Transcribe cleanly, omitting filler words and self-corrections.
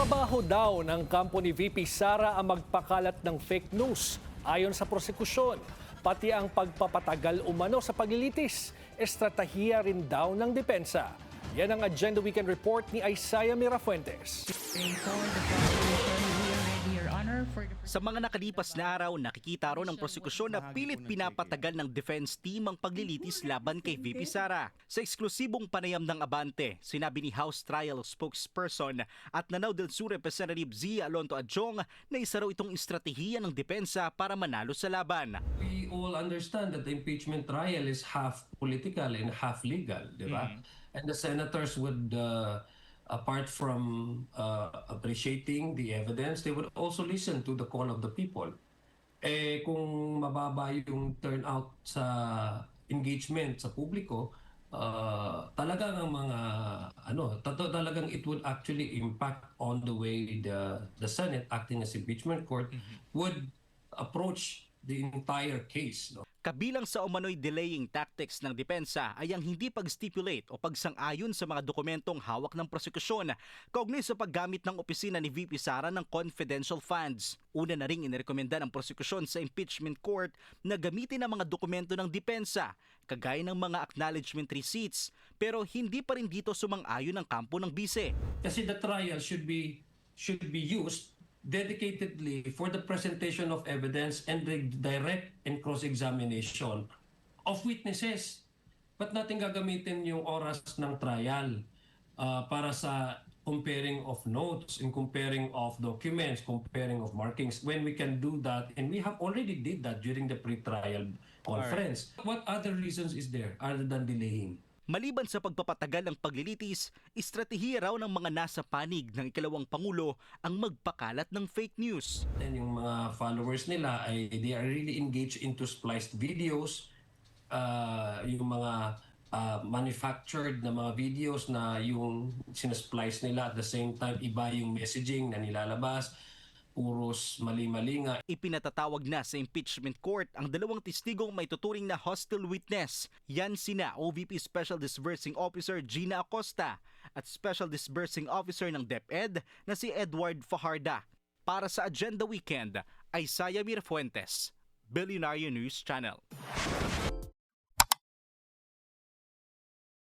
Trabaho daw ng kampo ni VP Sara ang magpakalat ng fake news ayon sa prosekusyon. Pati ang pagpapatagal umano sa paglilitis, estratehiya rin daw ng depensa. Yan ang Agenda Weekend Report ni Isaiah Mirafuentes. Sa mga nakalipas na araw, nakikita ro ng prosekusyon na pilit pinapatagal ng defense team ang paglilitis laban kay VP Sara. Sa eksklusibong panayam ng Abante, sinabi ni House Trial spokesperson at Lanao del Sur Representative Zia Alonto Adjong na isa raw itong estratehiya ng depensa para manalo sa laban. We all understand that the impeachment trial is half political and half legal, di ba? And the senators would apart from appreciating the evidence, they would also listen to the call of the people. Eh kung mababa yung turnout sa engagement sa publiko, talagang ang mga talagang it would actually impact on the way the Senate acting as impeachment court would approach the entire case, no? Kabilang sa umano'y delaying tactics ng depensa ay ang hindi pag-stipulate o pagsang-ayon sa mga dokumentong hawak ng prosekusyon kaugnay sa paggamit ng opisina ni VP Sara ng confidential funds. Una na ring inirekomenda ng prosekusyon sa impeachment court na gamitin ang mga dokumento ng depensa kagaya ng mga acknowledgement receipts, pero hindi pa rin dito sumang-ayon ang kampo ng bise. Kasi the trial should be used dedicatedly for the presentation of evidence and the direct and cross-examination of witnesses. Ba't natin gagamitin yung oras ng trial para sa comparing of notes and comparing of documents, comparing of markings, when we can do that and we have already did that during the pre-trial conference. What other reasons is there other than delaying? Maliban sa pagpapatagal ng paglilitis, estratehiya raw ng mga nasa panig ng ikalawang Pangulo ang magpakalat ng fake news. And yung mga followers nila ay they are really engaged into spliced videos, yung mga manufactured na mga videos na yung sinasplice nila at the same time iba yung messaging na nilalabas, puros mali-mali nga. Ipinatatawag na sa impeachment court ang dalawang testigong may tuturing na hostile witness. Yan sina OVP Special Disbursing Officer Gina Acosta at Special Disbursing Officer ng DepEd na si Edward Fajarda. Para sa Agenda Weekend, Isaiah Mirafuentes, Billionaire News Channel.